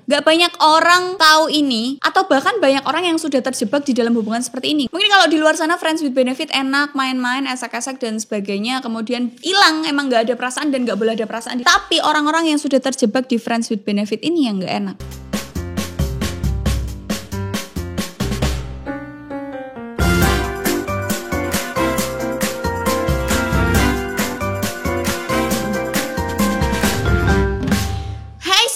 Gak banyak orang tahu ini, atau bahkan banyak orang yang sudah terjebak di dalam hubungan seperti ini. Mungkin kalau di luar sana friends with benefit enak, main-main, esek-esek dan sebagainya, kemudian hilang, emang gak ada perasaan dan gak boleh ada perasaan. Tapi orang-orang yang sudah terjebak di friends with benefit ini yang gak enak.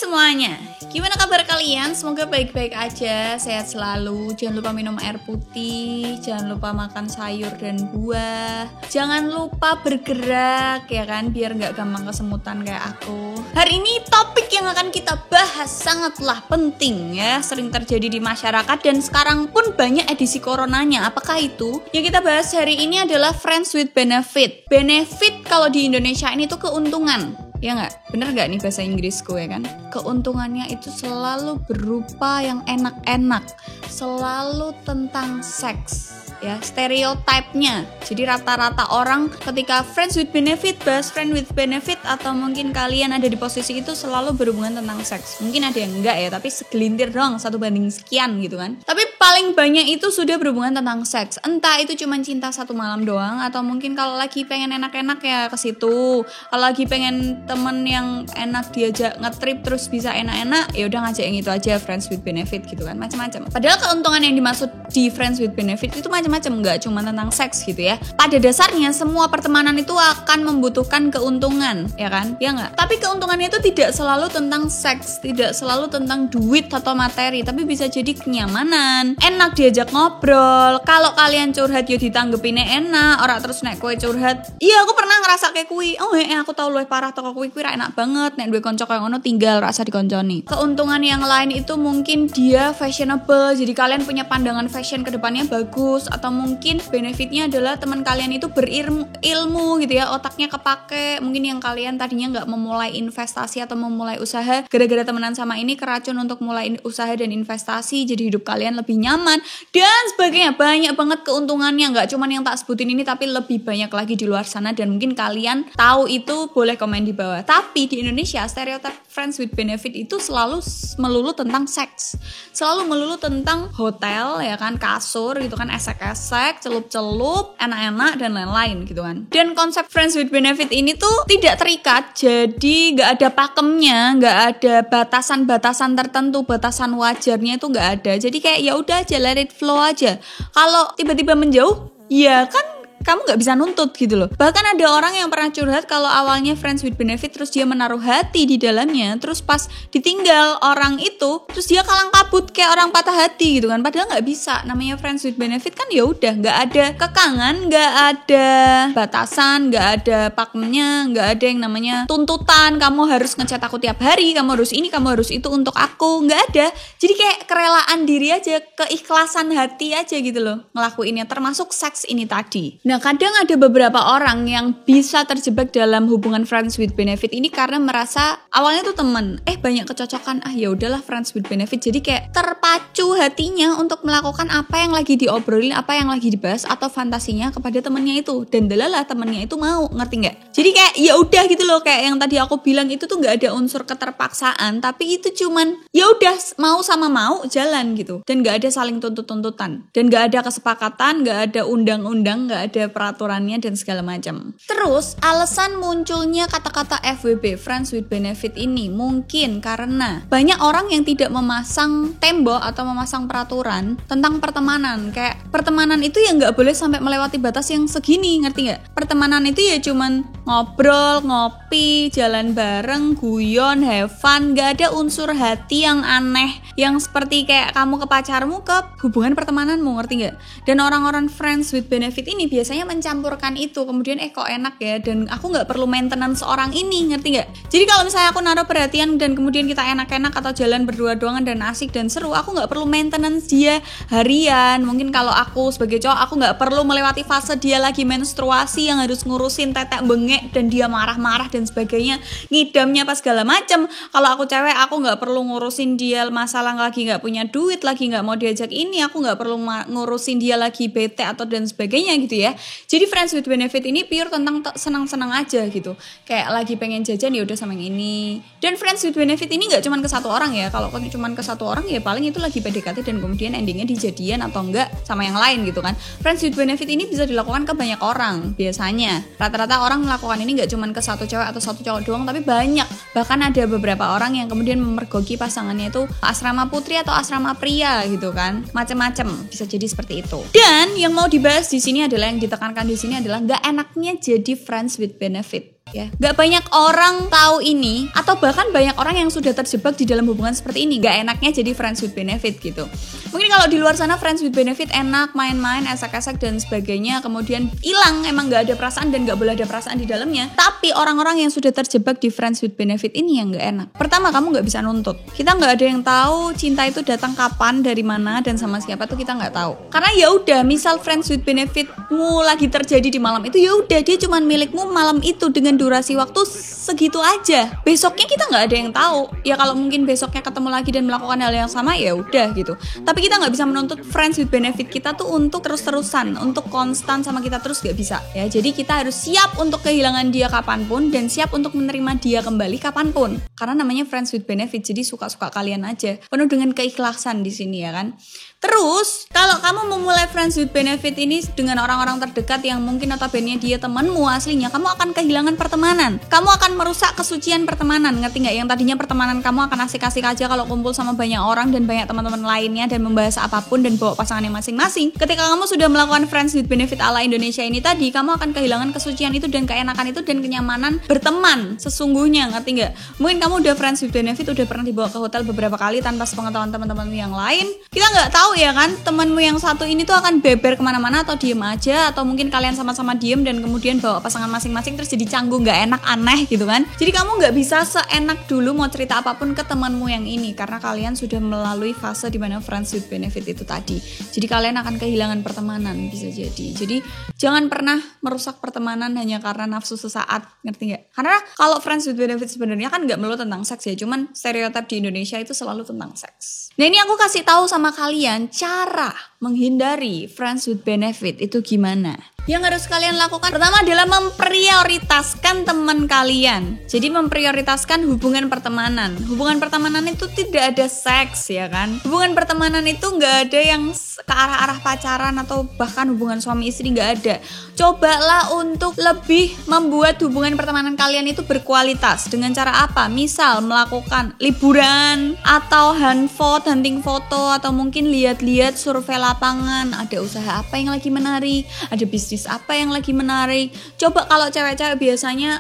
Semuanya, gimana kabar kalian? Semoga baik-baik aja, sehat selalu. Jangan lupa minum air putih, jangan lupa makan sayur dan buah, jangan lupa bergerak ya kan, biar gak gampang kesemutan kayak aku. Hari ini topik yang akan kita bahas sangatlah penting ya, sering terjadi di masyarakat dan sekarang pun banyak edisi coronanya. Apakah itu? Yang kita bahas hari ini adalah friends with benefit. Benefit kalau di Indonesia ini tuh keuntungan. Ya nggak? Bener nggak nih bahasa Inggrisku ya kan? Keuntungannya itu selalu berupa yang enak-enak, selalu tentang seks. Ya, stereotipnya. Jadi rata-rata orang ketika friends with benefit, best friend with benefit, atau mungkin kalian ada di posisi itu selalu berhubungan tentang seks. Mungkin ada yang enggak ya, tapi segelintir doang, 1/sekian gitu kan. Tapi paling banyak itu sudah berhubungan tentang seks. Entah itu cuma cinta satu malam doang, atau mungkin kalau lagi pengen enak-enak ya ke situ. Kalau lagi pengen temen yang enak diajak ngetrip terus bisa enak-enak, ya udah ngajak yang itu aja, friends with benefit gitu kan, macam-macam. Padahal keuntungan yang dimaksud di friends with benefit itu macam-macam, nggak cuma tentang seks gitu ya. Pada dasarnya semua pertemanan itu akan membutuhkan keuntungan, ya kan? Ya nggak? Tapi keuntungannya itu tidak selalu tentang seks, tidak selalu tentang duit atau materi, tapi bisa jadi kenyamanan, enak diajak ngobrol. Kalau kalian curhat yo ditanggepinnya enak, ora terus nek kowe curhat, iya aku pernah ngerasa kayak kuwi. Oh aku tahu luwih parah toko kuwi ra enak banget, nek duwe kanca kaya ngono tinggal rasa dikonconi. Keuntungan yang lain itu mungkin dia fashionable, jadi kalian punya pandangan fashion ke depannya bagus, atau mungkin benefitnya adalah teman kalian itu berilmu gitu ya, otaknya kepake. Mungkin yang kalian tadinya nggak memulai investasi atau memulai usaha, gara-gara temenan sama ini keracun untuk mulai usaha dan investasi, jadi hidup kalian lebih nyaman dan sebagainya. Banyak banget keuntungannya, nggak cuma yang tak sebutin ini, tapi lebih banyak lagi di luar sana dan mungkin kalian tahu itu, boleh komen di bawah. Tapi di Indonesia stereotip friends with benefit itu selalu melulu tentang seks, selalu melulu tentang hotel ya kan, kasur gitu kan, esek-esek, celup-celup, enak-enak dan lain-lain gitu kan. Dan konsep friends with benefit ini tuh tidak terikat, jadi nggak ada pakemnya, nggak ada batasan-batasan tertentu, batasan wajarnya itu nggak ada. Jadi kayak ya udah aja, let it flow aja. Kalau tiba-tiba menjauh, ya kan kamu gak bisa nuntut gitu loh. Bahkan ada orang yang pernah curhat kalau awalnya friends with benefit, terus dia menaruh hati di dalamnya, terus pas ditinggal orang itu, terus dia kalang kabut kayak orang patah hati gitu kan. Padahal gak bisa, namanya friends with benefit kan ya udah, gak ada kekangan, gak ada batasan, gak ada pakemnya, gak ada yang namanya tuntutan, kamu harus ngechat aku tiap hari, kamu harus ini, kamu harus itu untuk aku, gak ada. Jadi kayak kerelaan diri aja, keikhlasan hati aja gitu loh ngelakuinnya, termasuk seks ini tadi. Nah, kadang ada beberapa orang yang bisa terjebak dalam hubungan friends with benefit ini karena merasa awalnya tuh temen, banyak kecocokan, ya udahlah friends with benefit. Jadi kayak terpacu hatinya untuk melakukan apa yang lagi diobrolin, apa yang lagi dibahas atau fantasinya kepada temennya itu, dan delalah temennya itu mau, ngerti nggak? Jadi kayak ya udah gitu loh, kayak yang tadi aku bilang itu tuh nggak ada unsur keterpaksaan, tapi itu cuman ya udah mau sama mau jalan gitu, dan nggak ada saling tuntut-tuntutan, dan nggak ada kesepakatan, nggak ada undang-undang, nggak ada peraturannya dan segala macam. Terus alasan munculnya kata-kata FWB, friends with benefit ini mungkin karena banyak orang yang tidak memasang tembok atau memasang peraturan tentang pertemanan. Kayak pertemanan itu ya nggak boleh sampai melewati batas yang segini, ngerti nggak? Pertemanan itu ya cuman ngobrol, ngopi, jalan bareng, guyon, have fun, nggak ada unsur hati yang aneh yang seperti kayak kamu ke pacarmu ke hubungan pertemananmu, ngerti nggak? Dan orang-orang friends with benefit ini biasanya mencampurkan itu, kemudian kok enak ya, dan aku nggak perlu maintenance orang ini, ngerti nggak? Jadi kalau misalnya aku naruh perhatian dan kemudian kita enak-enak atau jalan berdua-duaan dan asik dan seru, aku nggak perlu maintenance dia harian. Mungkin kalau aku sebagai cowok, aku nggak perlu melewati fase dia lagi menstruasi yang harus ngurusin tetek bengek dan dia marah-marah dan sebagainya, ngidamnya pas segala macem. Kalau aku cewek, aku nggak perlu ngurusin dia masalah sekarang lagi nggak punya duit, lagi nggak mau diajak ini, aku nggak perlu ngurusin dia lagi bete atau dan sebagainya gitu ya. Jadi friends with benefit ini pure tentang senang-senang aja gitu. Kayak lagi pengen jajan ya udah sama yang ini. Dan friends with benefit ini nggak cuma ke satu orang ya. Kalau cuma ke satu orang ya paling itu lagi PDKT dan kemudian endingnya dijadian atau enggak sama yang lain gitu kan. Friends with benefit ini bisa dilakukan ke banyak orang biasanya. Rata-rata orang melakukan ini nggak cuma ke satu cewek atau satu cowok doang, tapi banyak. Bahkan ada beberapa orang yang kemudian memergoki pasangannya itu asrama putri atau asrama pria gitu kan. Macem-macem bisa jadi seperti itu. Dan yang mau dibahas di sini adalah, yang ditekankan di sini adalah nggak enaknya jadi friends with benefit. Ya, nggak banyak orang tahu ini, atau bahkan banyak orang yang sudah terjebak di dalam hubungan seperti ini. Nggak enaknya jadi friends with benefit gitu. Mungkin kalau di luar sana friends with benefit enak, main-main, esek-esek dan sebagainya, kemudian hilang, emang nggak ada perasaan dan nggak boleh ada perasaan di dalamnya. Tapi orang-orang yang sudah terjebak di friends with benefit ini yang nggak enak. Pertama, kamu nggak bisa nuntut. Kita nggak ada yang tahu cinta itu datang kapan, dari mana, dan sama siapa tuh kita nggak tahu. Karena ya udah, misal friends with benefitmu lagi terjadi di malam itu, ya udah dia cuma milikmu malam itu dengan durasi waktu segitu aja. Besoknya kita nggak ada yang tahu. Ya kalau mungkin besoknya ketemu lagi dan melakukan hal yang sama, ya udah gitu. Tapi kita nggak bisa menuntut friends with benefit kita tuh untuk terus-terusan, untuk konstan sama kita terus, nggak bisa. Ya jadi kita harus siap untuk kehilangan dia kapanpun dan siap untuk menerima dia kembali kapanpun. Karena namanya friends with benefit, jadi suka-suka kalian aja. Penuh dengan keikhlasan di sini ya kan. Terus, kalau kamu memulai friends with benefit ini dengan orang-orang terdekat yang mungkin notabene dia temanmu aslinya, kamu akan kehilangan pertemanan. Kamu akan merusak kesucian pertemanan, ngerti nggak? Yang tadinya pertemanan kamu akan asik-asik aja kalau kumpul sama banyak orang dan banyak teman-teman lainnya dan membahas apapun dan bawa pasangannya masing-masing. Ketika kamu sudah melakukan friends with benefit ala Indonesia ini tadi, kamu akan kehilangan kesucian itu dan keenakan itu dan kenyamanan berteman sesungguhnya, ngerti nggak? Mungkin kamu udah friends with benefit, udah pernah dibawa ke hotel beberapa kali tanpa sepengetahuan teman-teman yang lain. Kita nggak tahu ya kan, temanmu yang satu ini tuh akan beber kemana-mana atau diem aja, atau mungkin kalian sama-sama diem dan kemudian bawa pasangan masing-masing terus jadi canggung, nggak enak, aneh gitu kan. Jadi kamu nggak bisa seenak dulu mau cerita apapun ke temanmu yang ini karena kalian sudah melalui fase dimana friends with benefit itu tadi. Jadi kalian akan kehilangan pertemanan bisa jadi. Jadi jangan pernah merusak pertemanan hanya karena nafsu sesaat, ngerti nggak? Karena kalau friends with benefit sebenarnya kan nggak melulu tentang seks ya, cuman stereotip di Indonesia itu selalu tentang seks. Nah ini aku kasih tahu sama kalian cara menghindari friends with benefit itu gimana. Yang harus kalian lakukan pertama adalah memprioritaskan teman kalian. Jadi memprioritaskan hubungan pertemanan. Hubungan pertemanan itu tidak ada seks ya kan. Hubungan pertemanan itu nggak ada yang ke arah-arah pacaran atau bahkan hubungan suami istri, nggak ada. Cobalah untuk lebih membuat hubungan pertemanan kalian itu berkualitas. Dengan cara apa? Misal melakukan liburan atau hunting foto, atau mungkin lihat-lihat survei lapangan. Ada usaha apa yang lagi menarik, ada bisnis apa yang lagi menarik. Coba kalau cewek-cewek biasanya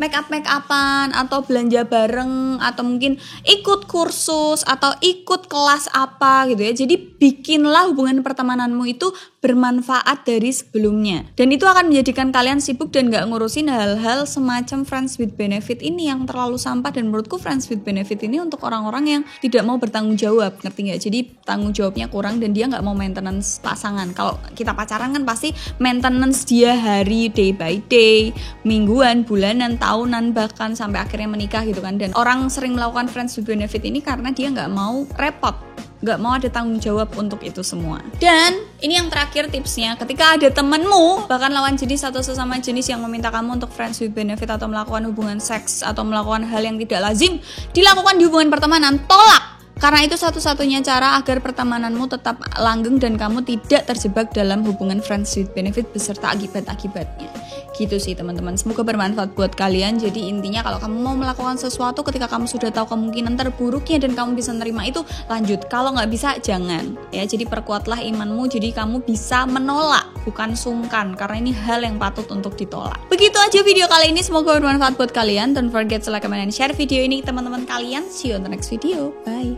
make upan atau belanja bareng atau mungkin ikut kursus atau ikut kelas apa gitu ya. Jadi bikinlah hubungan pertemananmu itu bermanfaat dari sebelumnya. Dan itu akan menjadikan kalian sibuk dan gak ngurusin hal-hal semacam friends with benefit ini yang terlalu sampah. Dan menurutku friends with benefit ini untuk orang-orang yang tidak mau bertanggung jawab, ngerti gak? Jadi tanggung jawabnya kurang dan dia gak mau maintenance pasangan. Kalau kita pacaran kan pasti maintenance dia hari, day by day, mingguan, bulanan, tahunan, bahkan sampai akhirnya menikah gitu kan. Dan orang sering melakukan friends with benefit ini karena dia gak mau repot, gak mau ada tanggung jawab untuk itu semua. Dan ini yang terakhir tipsnya, ketika ada temenmu bahkan lawan jenis atau sesama jenis yang meminta kamu untuk friends with benefit atau melakukan hubungan seks atau melakukan hal yang tidak lazim dilakukan di hubungan pertemanan, tolak. Karena itu satu-satunya cara agar pertemananmu tetap langgeng dan kamu tidak terjebak dalam hubungan friends with benefit beserta akibat-akibatnya. Gitu sih teman-teman, semoga bermanfaat buat kalian. Jadi intinya kalau kamu mau melakukan sesuatu ketika kamu sudah tahu kemungkinan terburuknya dan kamu bisa menerima itu, lanjut. Kalau nggak bisa, jangan ya. Jadi perkuatlah imanmu, jadi kamu bisa menolak, bukan sungkan, karena ini hal yang patut untuk ditolak. Begitu aja video kali ini, semoga bermanfaat buat kalian. Don't forget to like, comment, and share video ini ke teman-teman kalian. See you on the next video, bye.